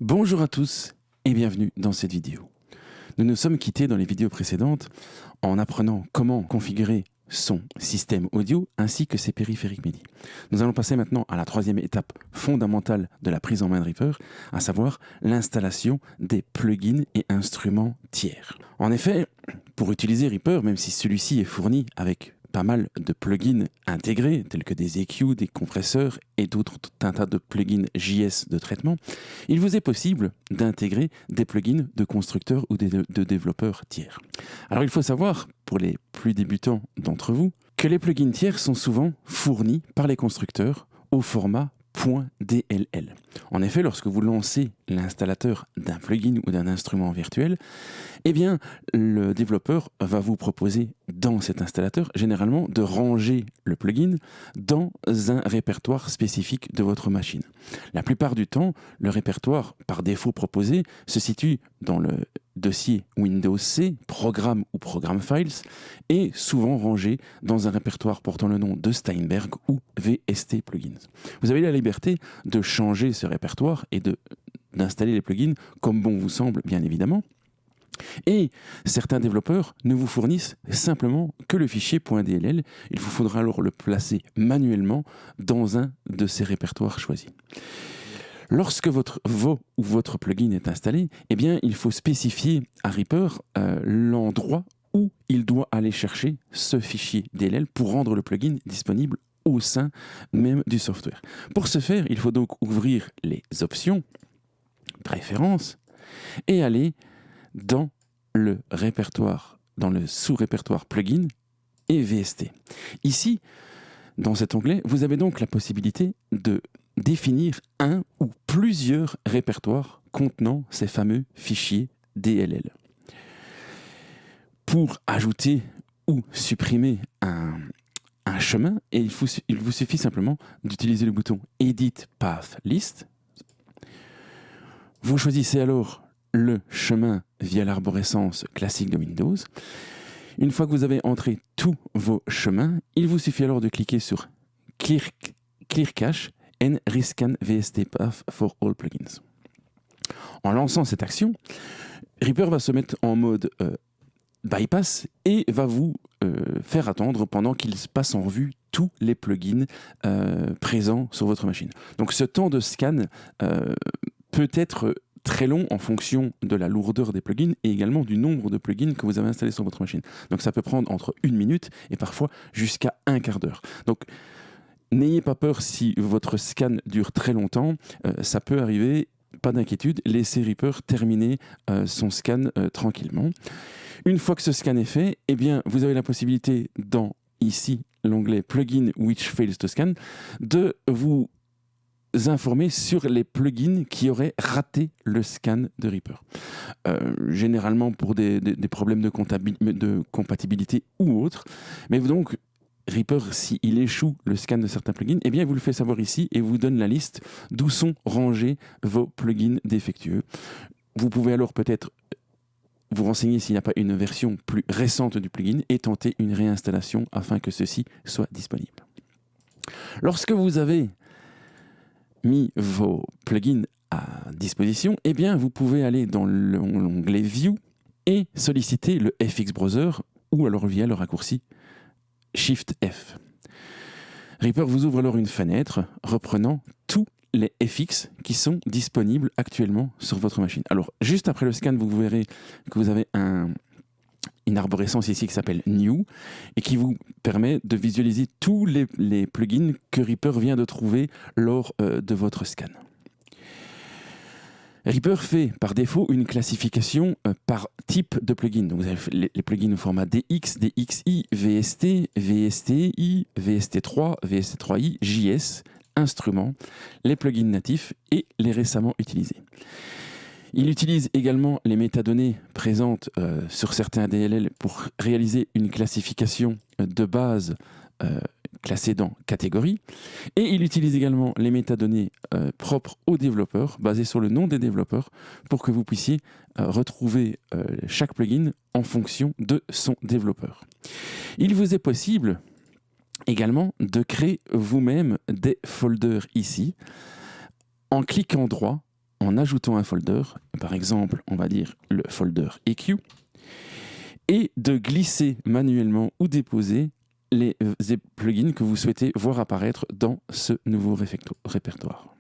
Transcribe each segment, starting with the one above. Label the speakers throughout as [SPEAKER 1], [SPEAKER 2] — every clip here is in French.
[SPEAKER 1] Bonjour à tous et bienvenue dans cette vidéo. Nous nous sommes quittés dans les vidéos précédentes en apprenant comment configurer son système audio ainsi que ses périphériques MIDI. Nous allons passer maintenant à la troisième étape fondamentale de la prise en main de Reaper, à savoir l'installation des plugins et instruments tiers. En effet, pour utiliser Reaper, même si celui-ci est fourni avec pas mal de plugins intégrés, tels que des EQ, des compresseurs et d'autres un tas de plugins JS de traitement, il vous est possible d'intégrer des plugins de constructeurs ou de développeurs tiers. Alors il faut savoir, pour les plus débutants d'entre vous, que les plugins tiers sont souvent fournis par les constructeurs au format .dll. En effet, lorsque vous lancez l'installateur d'un plugin ou d'un instrument virtuel, eh bien, le développeur va vous proposer dans cet installateur, généralement, de ranger le plugin dans un répertoire spécifique de votre machine. La plupart du temps, le répertoire par défaut proposé se situe dans le dossier Windows C, Programme ou Program Files, et souvent rangé dans un répertoire portant le nom de Steinberg ou VST Plugins. Vous avez la liberté de changer ce répertoire et d'installer les plugins comme bon vous semble, bien évidemment. Et certains développeurs ne vous fournissent simplement que le fichier .dll. Il vous faudra alors le placer manuellement dans un de ces répertoires choisis. Lorsque votre plugin est installé, eh bien, il faut spécifier à Reaper l'endroit où il doit aller chercher ce fichier DLL pour rendre le plugin disponible au sein même du software. Pour ce faire, il faut donc ouvrir les options, préférences, et aller dans le répertoire, dans le sous-répertoire plugin et VST. Ici, dans cet onglet, vous avez donc la possibilité de définir un ou plusieurs répertoires contenant ces fameux fichiers DLL. Pour ajouter ou supprimer un chemin, il vous suffit simplement d'utiliser le bouton Edit Path List. Vous choisissez alors le chemin via l'arborescence classique de Windows. Une fois que vous avez entré tous vos chemins, il vous suffit alors de cliquer sur Clear Cache and Rescan VST Path for all plugins. En lançant cette action, Reaper va se mettre en mode bypass et va vous faire attendre pendant qu'il passe en revue tous les plugins présents sur votre machine. Donc ce temps de scan peut être très long en fonction de la lourdeur des plugins et également du nombre de plugins que vous avez installés sur votre machine. Donc ça peut prendre entre 1 minute et parfois jusqu'à un quart d'heure. Donc n'ayez pas peur si votre scan dure très longtemps, ça peut arriver, pas d'inquiétude, laissez Reaper terminer son scan tranquillement. Une fois que ce scan est fait, eh bien, vous avez la possibilité dans ici l'onglet Plugin which fails to scan de vous informer sur les plugins qui auraient raté le scan de Reaper. Généralement pour des problèmes de compatibilité ou autres. Mais donc, Reaper, s'il échoue le scan de certains plugins, eh bien, il vous le fait savoir ici et vous donne la liste d'où sont rangés vos plugins défectueux. Vous pouvez alors peut-être vous renseigner s'il n'y a pas une version plus récente du plugin et tenter une réinstallation afin que ceci soit disponible. Lorsque vous avez mis vos plugins à disposition, eh bien, vous pouvez aller dans l'onglet View et solliciter le FX Browser ou alors via le raccourci Shift F. Reaper vous ouvre alors une fenêtre reprenant tous les FX qui sont disponibles actuellement sur votre machine. Alors, juste après le scan, vous verrez que vous avez une arborescence ici qui s'appelle New et qui vous permet de visualiser tous les plugins que Reaper vient de trouver lors de votre scan. Reaper fait par défaut une classification par type de plugin. Donc vous avez les plugins au format DX, DXI, VST, VSTI, VST3, VST3i, JS, instruments, les plugins natifs et les récemment utilisés. Il utilise également les métadonnées présentes sur certains DLL pour réaliser une classification de base classée dans catégorie. Et il utilise également les métadonnées propres aux développeurs, basées sur le nom des développeurs, pour que vous puissiez retrouver chaque plugin en fonction de son développeur. Il vous est possible également de créer vous-même des folders ici, en cliquant droit en ajoutant un folder, par exemple, on va dire le folder EQ, et de glisser manuellement ou déposer les plugins que vous souhaitez voir apparaître dans ce nouveau répertoire.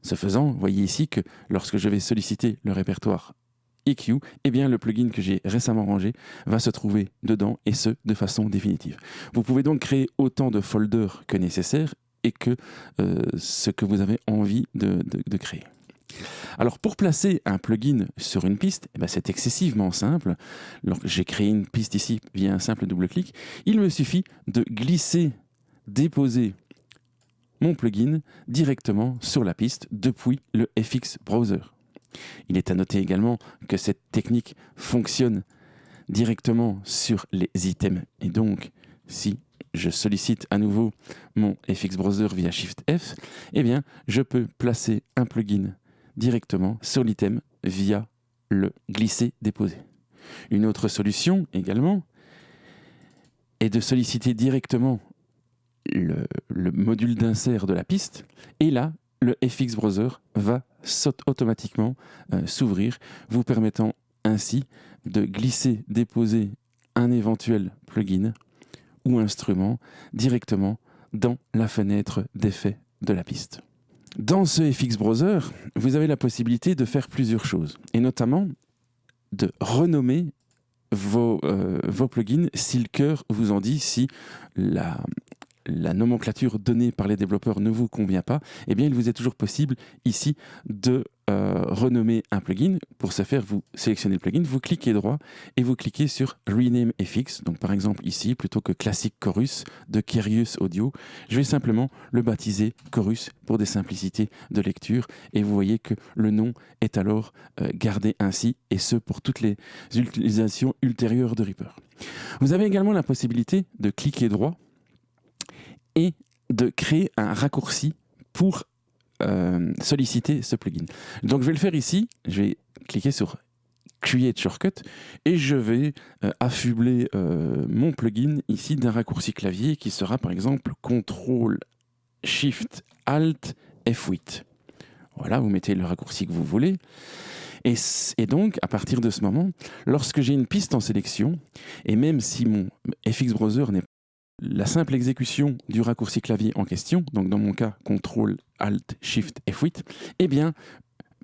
[SPEAKER 1] Ce faisant, vous voyez ici que lorsque je vais solliciter le répertoire EQ, eh bien le plugin que j'ai récemment rangé va se trouver dedans, et ce, de façon définitive. Vous pouvez donc créer autant de folders que nécessaire et que ce que vous avez envie de créer. Alors pour placer un plugin sur une piste, eh ben, c'est excessivement simple. J'ai créé une piste ici via un simple double-clic. Il me suffit de glisser, déposer mon plugin directement sur la piste depuis le FX Browser. Il est à noter également que cette technique fonctionne directement sur les items. Et donc, si je sollicite à nouveau mon FX Browser via Shift F, eh bien, je peux placer un plugin directement sur l'item via le glisser-déposer. Une autre solution également est de solliciter directement le module d'insert de la piste, et là, le FX Browser va automatiquement s'ouvrir, vous permettant ainsi de glisser, déposer un éventuel plugin ou instrument directement dans la fenêtre d'effet de la piste. Dans ce FX Browser, vous avez la possibilité de faire plusieurs choses, et notamment de renommer vos plugins si le cœur vous en dit, si la nomenclature donnée par les développeurs ne vous convient pas, eh bien il vous est toujours possible ici de renommer un plugin. Pour ce faire, vous sélectionnez le plugin, vous cliquez droit et vous cliquez sur Rename FX. Donc par exemple ici, plutôt que Classic Chorus de Kereus Audio, je vais simplement le baptiser Chorus pour des simplicités de lecture, et vous voyez que le nom est alors gardé ainsi, et ce pour toutes les utilisations ultérieures de Reaper. Vous avez également la possibilité de cliquer droit et de créer un raccourci pour solliciter ce plugin. Donc je vais le faire ici, je vais cliquer sur Create Shortcut et je vais affubler mon plugin ici d'un raccourci clavier qui sera par exemple CTRL Shift Alt F8. Voilà, vous mettez le raccourci que vous voulez. Et donc, à partir de ce moment, lorsque j'ai une piste en sélection, et même si mon FX Browser n'est la simple exécution du raccourci clavier en question, donc dans mon cas, CTRL Alt Shift F8, eh bien,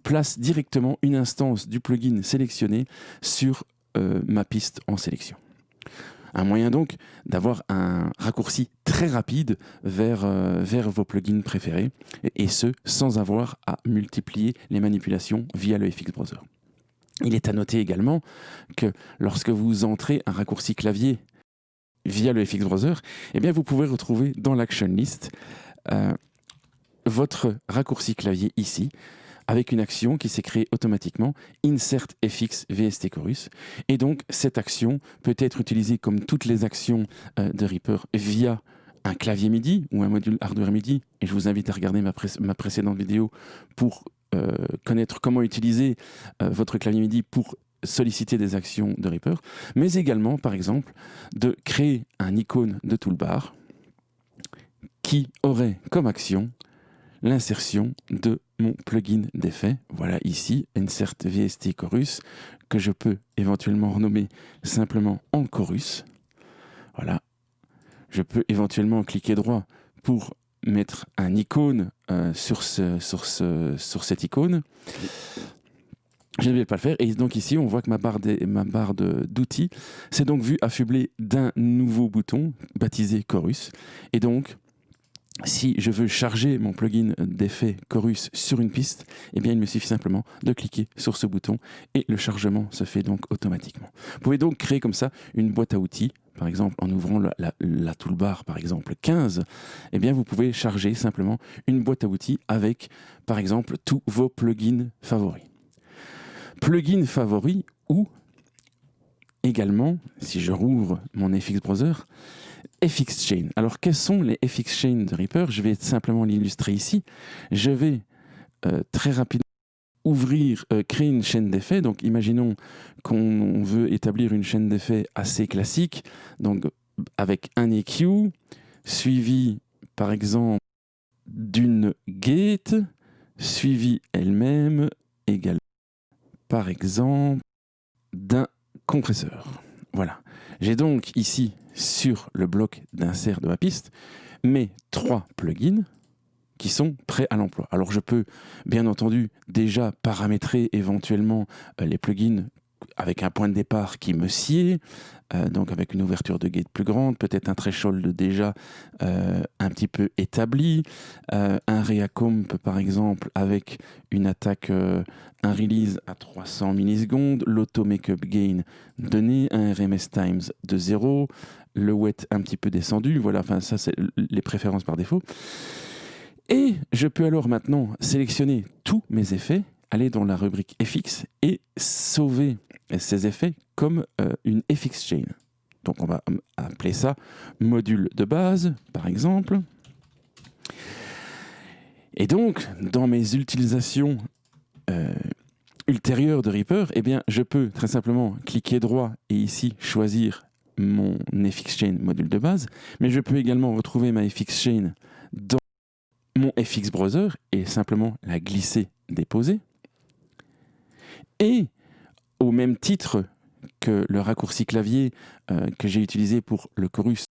[SPEAKER 1] place directement une instance du plugin sélectionné sur ma piste en sélection. Un moyen donc d'avoir un raccourci très rapide vers vos plugins préférés, et ce, sans avoir à multiplier les manipulations via le FX Browser. Il est à noter également que lorsque vous entrez un raccourci clavier via le FX Browser, eh bien vous pouvez retrouver dans l'Action List votre raccourci clavier ici, avec une action qui s'est créée automatiquement, Insert FX VST Chorus. Et donc, cette action peut être utilisée comme toutes les actions de Reaper via un clavier MIDI ou un module hardware MIDI. Et je vous invite à regarder ma précédente vidéo pour connaître comment utiliser votre clavier MIDI pour solliciter des actions de Reaper. Mais également, par exemple, de créer un icône de toolbar qui aurait comme action l'insertion de mon plugin d'effet. Voilà ici, Insert VST Chorus, que je peux éventuellement renommer simplement en chorus. Voilà. Je peux éventuellement cliquer droit pour mettre un icône sur cette icône. Je ne vais pas le faire. Et donc ici, on voit que ma barre d'outils s'est donc vue affublée d'un nouveau bouton baptisé Chorus. Et donc, si je veux charger mon plugin d'effet Chorus sur une piste, eh bien il me suffit simplement de cliquer sur ce bouton et le chargement se fait donc automatiquement. Vous pouvez donc créer comme ça une boîte à outils, par exemple en ouvrant la toolbar par exemple 15, eh bien vous pouvez charger simplement une boîte à outils avec par exemple tous vos plugins favoris. Plugins favoris ou également, si je rouvre mon FX Browser, FX Chain. Alors, quels sont les FX Chain de Reaper? Je vais simplement l'illustrer ici. Je vais très rapidement créer une chaîne d'effets. Donc, imaginons qu'on veut établir une chaîne d'effets assez classique, donc avec un EQ, suivi, par exemple, d'une gate, suivie elle-même égale, par exemple, d'un compresseur. Voilà. J'ai donc ici, sur le bloc d'insert de ma piste, mes 3 plugins qui sont prêts à l'emploi. Alors je peux bien entendu déjà paramétrer éventuellement les plugins avec un point de départ qui me sied, donc avec une ouverture de gate plus grande, peut-être un threshold déjà un petit peu établi, un reacomp par exemple avec une attaque, un release à 300 millisecondes, l'auto makeup gain donné, un RMS times de 0, le wet un petit peu descendu, voilà, enfin ça c'est les préférences par défaut. Et je peux alors maintenant sélectionner tous mes effets, aller dans la rubrique FX et sauver ces effets comme une FX chain. Donc on va appeler ça module de base, par exemple. Et donc, dans mes utilisations ultérieures de Reaper, eh bien, je peux très simplement cliquer droit et ici choisir mon FX chain module de base, mais je peux également retrouver ma FX chain dans mon FX browser et simplement la glisser, déposer. Et au même titre que le raccourci clavier que j'ai utilisé pour le chorus,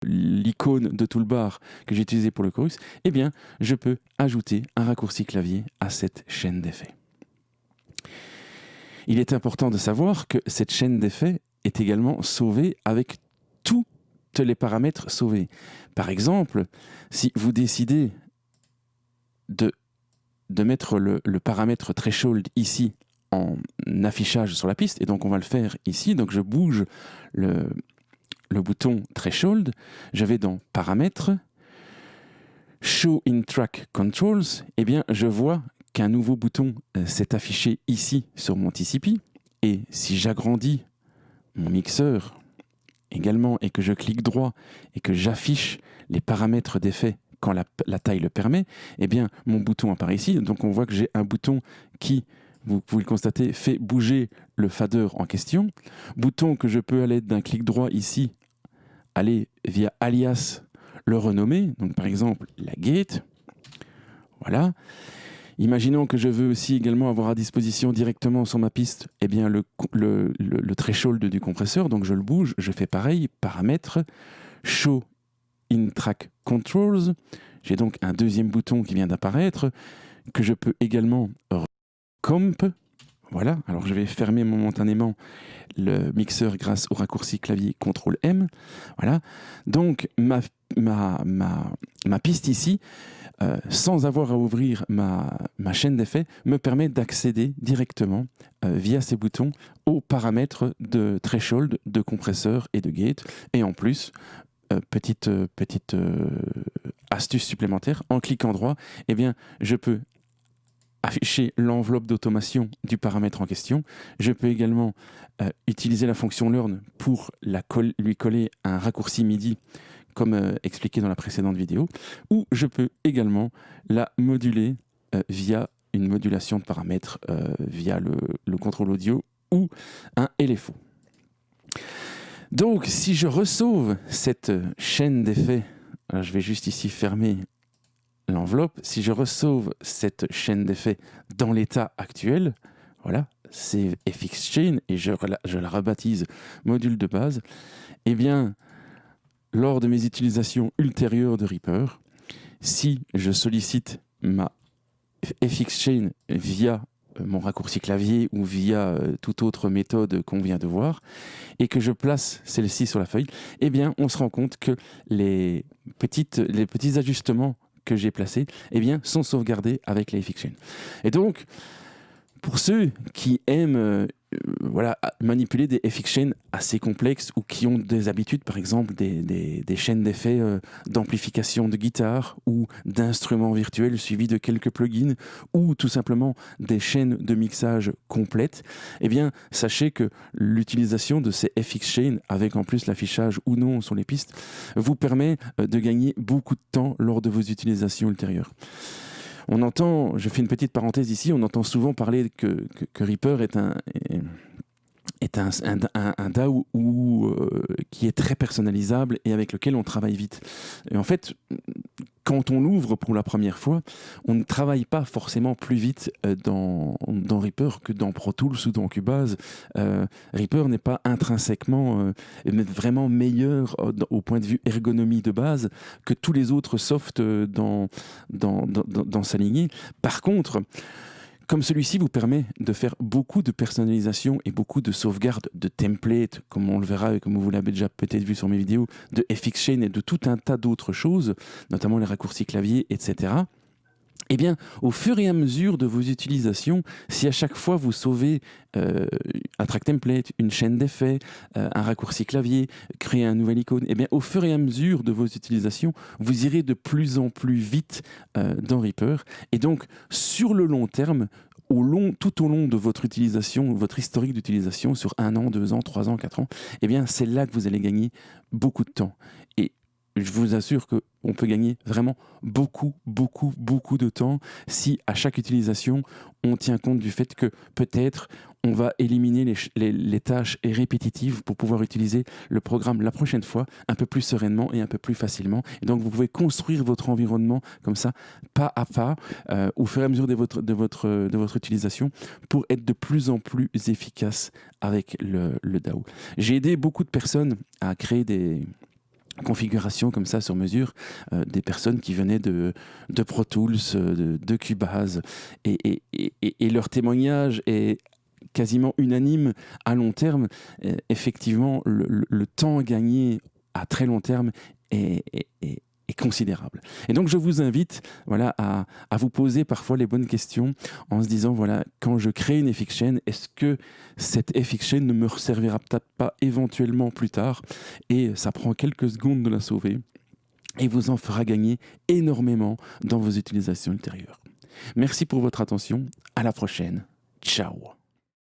[SPEAKER 1] l'icône de toolbar que j'ai utilisé pour le chorus, eh bien, je peux ajouter un raccourci clavier à cette chaîne d'effets. Il est important de savoir que cette chaîne d'effets est également sauvée avec tous les paramètres sauvés. Par exemple, si vous décidez de mettre le paramètre threshold ici en affichage sur la piste, et donc on va le faire ici, donc je bouge le bouton threshold, je vais dans paramètres, show in track controls, et bien je vois qu'un nouveau bouton s'est affiché ici sur mon TCP, et si j'agrandis mon mixeur également et que je clique droit et que j'affiche les paramètres d'effet quand la taille le permet, eh bien, mon bouton apparaît ici. Donc, on voit que j'ai un bouton qui, vous pouvez le constater, fait bouger le fader en question. Bouton que je peux, à l'aide d'un clic droit ici, aller via alias, le renommer. Donc, par exemple, la gate. Voilà. Imaginons que je veux aussi également avoir à disposition directement sur ma piste eh bien, le threshold du compresseur. Donc, je le bouge, je fais pareil, paramètres, show in track controls. J'ai donc un deuxième bouton qui vient d'apparaître que je peux également comp. Voilà, alors je vais fermer momentanément le mixeur grâce au raccourci clavier CTRL-M. Voilà, donc ma piste ici, sans avoir à ouvrir ma chaîne d'effets, me permet d'accéder directement via ces boutons aux paramètres de threshold, de compresseur et de gate. Et en plus, petite astuce supplémentaire, en cliquant droit, eh bien, je peux afficher l'enveloppe d'automation du paramètre en question. Je peux également utiliser la fonction learn pour lui coller un raccourci MIDI comme expliqué dans la précédente vidéo, ou je peux également la moduler via une modulation de paramètres via le contrôle audio ou un LFO. Donc, si je ressauve cette chaîne d'effets, je vais juste ici fermer l'enveloppe, si je ressauve cette chaîne d'effets dans l'état actuel, voilà, c'est FX Chain et je la rebaptise module de base, eh bien, lors de mes utilisations ultérieures de Reaper, si je sollicite ma FX Chain via mon raccourci clavier ou via toute autre méthode qu'on vient de voir, et que je place celle-ci sur la feuille, eh bien, on se rend compte que les petits ajustements que j'ai placés eh bien, sont sauvegardés avec la FX Chain. Et donc, pour ceux qui aiment manipuler des FX chains assez complexes ou qui ont des habitudes, par exemple des chaînes d'effets d'amplification de guitare ou d'instruments virtuels suivis de quelques plugins ou tout simplement des chaînes de mixage complètes, eh bien, sachez que l'utilisation de ces FX chains avec en plus l'affichage ou non sur les pistes vous permet de gagner beaucoup de temps lors de vos utilisations ultérieures. On entend, je fais une petite parenthèse ici, on entend souvent parler que Reaper est un DAW qui est très personnalisable et avec lequel on travaille vite. Et en fait, quand on l'ouvre pour la première fois, on ne travaille pas forcément plus vite dans Reaper que dans Pro Tools ou dans Cubase. Reaper n'est pas intrinsèquement vraiment meilleur au point de vue ergonomie de base que tous les autres softs dans sa lignée. Par contre, comme celui-ci vous permet de faire beaucoup de personnalisation et beaucoup de sauvegarde de templates, comme on le verra et comme vous l'avez déjà peut-être vu sur mes vidéos, de FXchain et de tout un tas d'autres choses, notamment les raccourcis clavier, etc. Eh bien, au fur et à mesure de vos utilisations, si à chaque fois vous sauvez un track template, une chaîne d'effets, un raccourci clavier, créer un nouvel icône, eh bien, au fur et à mesure de vos utilisations, vous irez de plus en plus vite dans Reaper. Et donc, sur le long terme, tout au long de votre utilisation, votre historique d'utilisation, sur 1 an, 2 ans, 3 ans, 4 ans, eh bien, c'est là que vous allez gagner beaucoup de temps. Et je vous assure qu'on peut gagner vraiment beaucoup de temps si à chaque utilisation, on tient compte du fait que peut-être on va éliminer les tâches répétitives pour pouvoir utiliser le programme la prochaine fois un peu plus sereinement et un peu plus facilement. Et donc, vous pouvez construire votre environnement comme ça, pas à pas, au fur et à mesure de votre utilisation pour être de plus en plus efficace avec le DAW. J'ai aidé beaucoup de personnes à créer des configuration comme ça sur mesure, des personnes qui venaient de Pro Tools, de Cubase, et leur témoignage est quasiment unanime à long terme. Effectivement, le temps gagné à très long terme est considérable. Et donc je vous invite à vous poser parfois les bonnes questions en se disant, quand je crée une FXchain, est-ce que cette FXchain ne me servira peut-être pas éventuellement plus tard? Et ça prend quelques secondes de la sauver et vous en fera gagner énormément dans vos utilisations ultérieures. Merci pour votre attention, à la prochaine, ciao.